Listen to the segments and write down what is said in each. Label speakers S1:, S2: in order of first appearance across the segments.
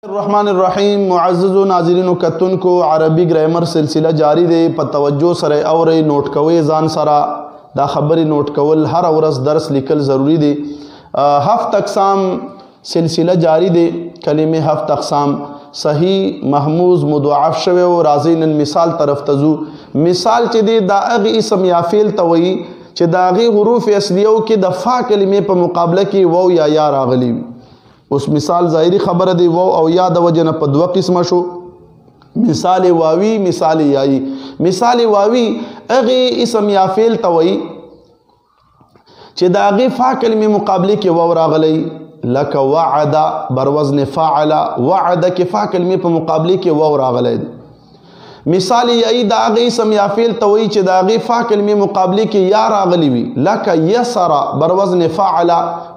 S1: الرحمن الرحیم معزز ناظرین و کتن کو عربی گرامر سلسله جاری دی په توجه سره اوري نوٹ کوي ځان سره دا خبري نوٹ کول هر ورځ درس لیکل ضروری دی هفت اقسام سلسله جاری دی کلمه هفت اقسام صحیح محموز مضاعف شوی او راځي نن مثال طرف تزو مثال چې دی دا اغه اسم یا فعل توي چې دا اغه حروف اصلیو کې د فا کلمه په مقابله کې واو یا راغلی اوس مثال ظاهری خبره دی واو او یا د وجنه په دوه قسمه شو مثال واوی مثال یایی مثال واوی اغه اسم یا فعل توي چې دا اغه فا کلمه مقابله کې واو راغلی لك وعد بر وزن فاعل وعد کې فا کلمه په مقابله کې واو راغلی مثال یای دا اغه اسم یا فعل توي چې دا اغه فا کلمه مقابله کې یا راغلی وی لك يسر بر وزن فاعل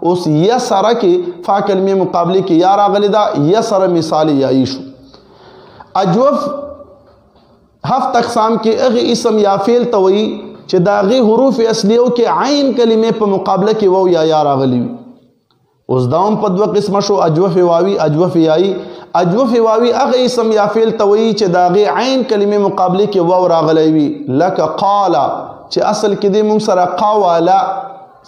S1: اوس يسر کې فا کلمه مقابله کې یا راغلی دا يسر مثال یای شو اجوف هفت اقسام کې اغه اسم یا فعل توي چې دا اغه حروف اصلیو کې عین کلمه په مقابله کې واو یا راغلی وی اوس داوم په دوه قسمه شو اجوف واوی اجوف یای اجوف واوی اغه اسم یا فعل توي چې داغه عین کلمه مقابله کې واو راغلی وی لك قال چې اصل کې د مون سره قوالا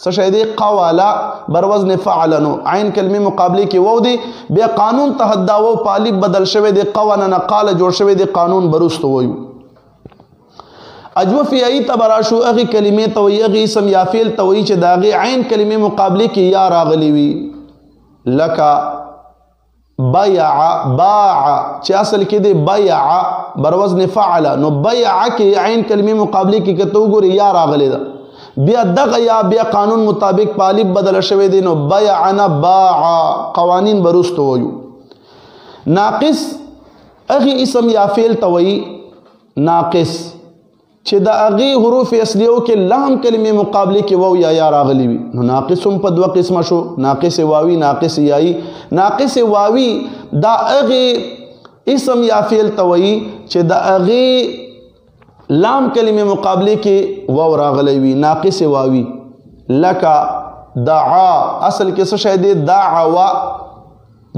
S1: څه دی قوالا بر وزن فعل نو عین کلمه مقابله کې واو دی بیا قانون تهدا و پالب بدل شوی دی قوانا قال جوړ شوی دی قانون برست وایو اجوف یای تبراشو اغه کلمه توي اغه اسم یا فعل توي چې داغه عین کلمه مقابله کې یا راغلی وی لك بیع باع چې اصل کې دی بیع بر وزن فعل نو بیع کې عین کلمه مقابله کې کته وګوري یا راغلی دا بیا دغه یا بیا قانون مطابق پالب بدل شوی دی نو بیعنا باع قوانین برست وایو ناقص اغه اسم یا فعل توي ناقص چې دا اغه حروف اصلیو کې لام کلمه مقابله کې واو یا راغلی وي نو ناقصم په دوه قسمه شو ناقص واوی ناقص یای ناقص واوی دا اغه اسم یا فعل توي چې دا اغه لام کلمه مقابله کې واو راغلی وي ناقص واوی لك دعا اصل کې څه شی دی دعوا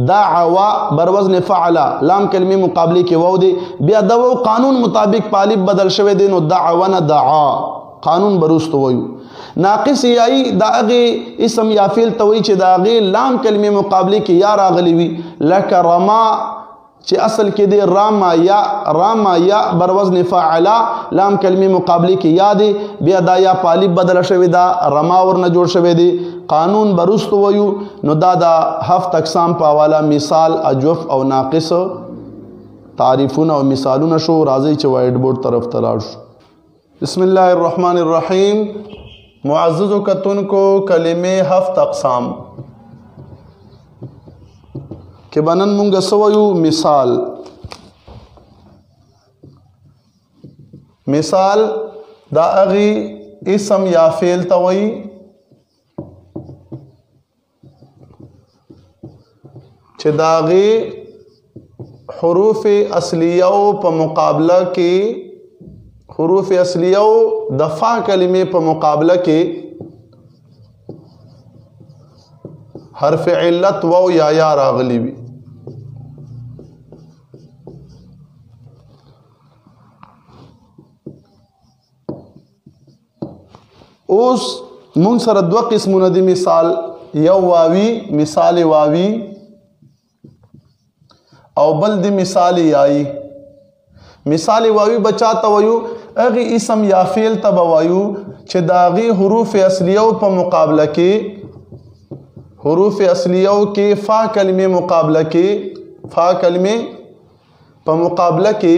S1: دعوا بر وزن فعل لام کلمه مقابله کې واو دی بیا د قانون مطابق پالب بدل شوی دی نو دعونا دعا قانون برست وایو ناقص یای دا اغه اسم یا فعل توي چې دا اغه لام کلمه مقابله کې یا راغلی وی لك رما چې اصل کې دی راما یا بر وزن فاعل لام کلمه مقابله کې یا دی بیا دا یا پالب بدل شوی دا رما ورنه جوړ شوی دی قانون برست ویو نو دا هفت اقسام په حواله مثال اجوف او ناقص تعریفونه او مثالونه شو راځي چې وایټ بورډ طرف ته لاړ شو بسم الله الرحمن الرحیم معزز کتن کو کلمه هفت اقسام کې بنن مونږ سویو مثال دا اغي اسم یا فعل توي چې داغه حروف اصلیو په مقابله کې حروف اصلیو د فا کلمه په مقابله کې حرف علت واو یا راغلی وي اوس مون سره دوه قسمونه دي مثال یو واوی مثال واوی او بل دی مثال یای مثال واوی بچا تویو اغه اسم یا فعل تبوایو چې داغي حروف اصلیو په مقابله کې حروف اصلیو کې فا کلمه مقابله کې فا کلمه په مقابله کې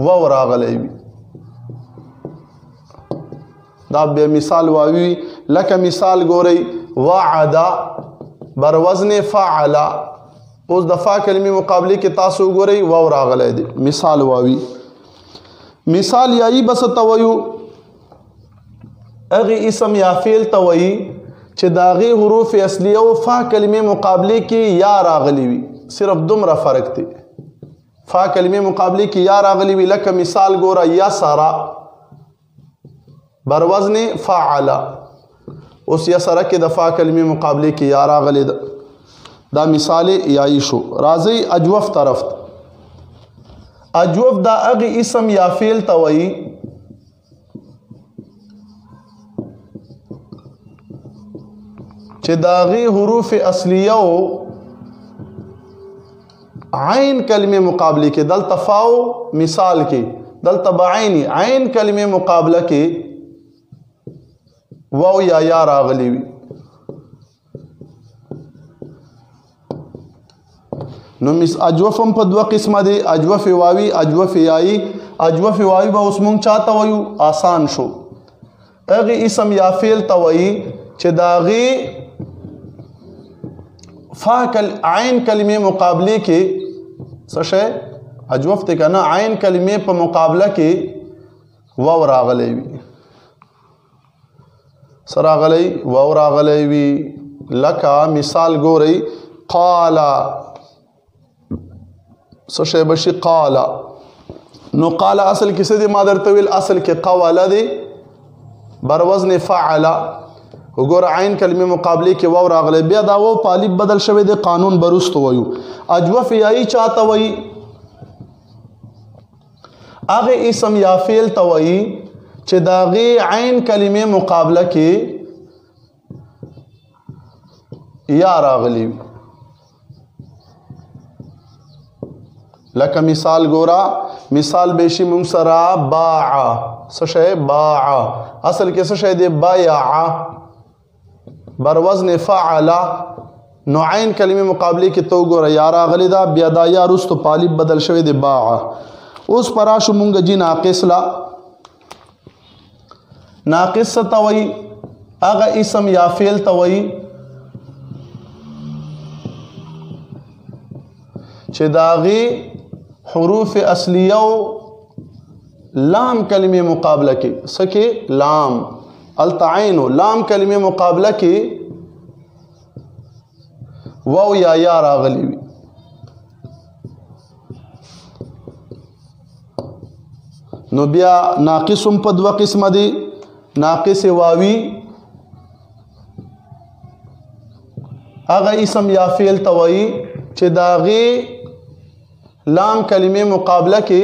S1: واو راغلی وي دا به مثال واوی لکه مثال ګورئ وعد بر وزن فعل اوس د فا کلمې مقابله کې تاسو وګورئ واو راغلی دی مثال واوی مثال یای بس تویو اغه اسم یا فعل توي چې داغه حروف اصلیه او فا کلمې مقابله کې یا راغلی وي صرف دومره فرق دی فا کلمې مقابله کې یا راغلی وي لکه مثال ګوره یا سارا بر وزن فعل اوس یا سره کې د فا کلمې مقابله کې یا راغلی ده دا مثال یایی شو. راځي اجوف طرف. اجوف دا اغه اسم یا فعل ته وایي چې داغي حروف اصلیه او عین کلمه مقابله کې دلته فاو مثال کې دلته بعینی عین کلمه مقابله کې واو یا راغلی وي. نو اجوف هم په دوه قسمه دي، اجوف واوی اجوف یایی. اجوف واوی به اوس مونږ چاته وایو؟ آسان شو. هغه اسم یا فعل ته وایي چې داغي فاکل عین کلمه مقابله کې څه شی اجوف ته کنه عین کلمه په مقابله کې واو راغلی وي. سراغلی واو راغلی وي. لکه مثال ګورئ قال څه شی بشي قال. نو قال اصل کې څه دی؟ ما درته ویل اصل کې قول دی بر وزن فعل. وګوره عین کلمه مقابله کې واو راغلی، بیا دا واو په الف بدل شوی دی، قانون برست وایو. اجوف یایی چاته وایي؟ هغه اسم یا فعل ته وایي چې داغي عین کلمه مقابله کې یا راغلی. لکه مثال ګورا، مثال بشي مونږ سره باع. څه شی؟ باع. اصل کې څه شی دی؟ بایع بر وزن فعل. نو عین کلمه مقابله کې تو ګوره یا راغلی دا، بیا دا یا رستو پالب بدل شوی دی باع. اوس پراشو مونږ جی ناقص لا. ناقص ته وایي هغه اسم یا فعل ته وایي چې داغي حروف اصلیه او لام کلمه مقابله کې سکه لام التعین لام کلمه مقابله کې واو یا راغلی وي. نو بیا ناقص په دوه قسمه دي، ناقص واوی هغه اسم یا فعل ته وایي چې داغي لام کلمه مقابله کې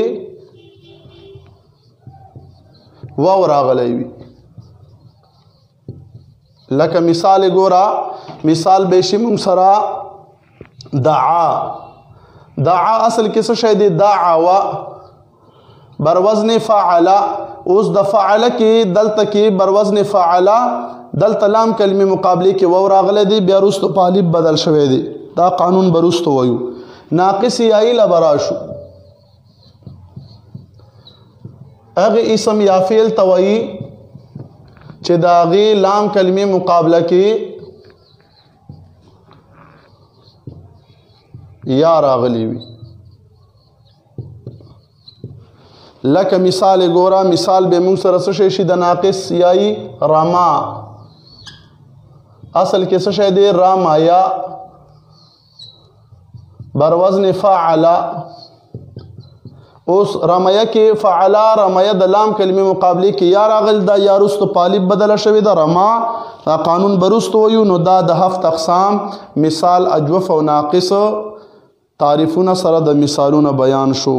S1: واو راغلی وي. لکه مثال ګورا، مثال بشي مونږ سره دعا. دعا اصل کې څه شی دی؟ دعوا بر وزن فعل. اوس د فعل کې دلته کې بر وزن فعل دلته لام کلمه مقابله کې واو راغلی دی، بیا رستو په الف بدل شوی دی. دا قانون برستو وایو. ناقص یایی لبراشو هغه اسم یا فعل ته وایي چې داغي لام کلمه مقابله کې یا راغلی وي. لکه مثال ګورا، مثال به موږ سره څه شي د ناقص یایی رما. اصل کې څه شی دی؟ رما یا بر وزن فعل. اوس رمیا کې فعل رمیا د لام کلمه مقابله کې یا راغل دا یا رستو پالب بدل شوی دا رما. دا قانون برستو ویو. نو دا د 7 اقسام مثال اجوف او ناقص تعریفونه سره د مثالونه بیان شو.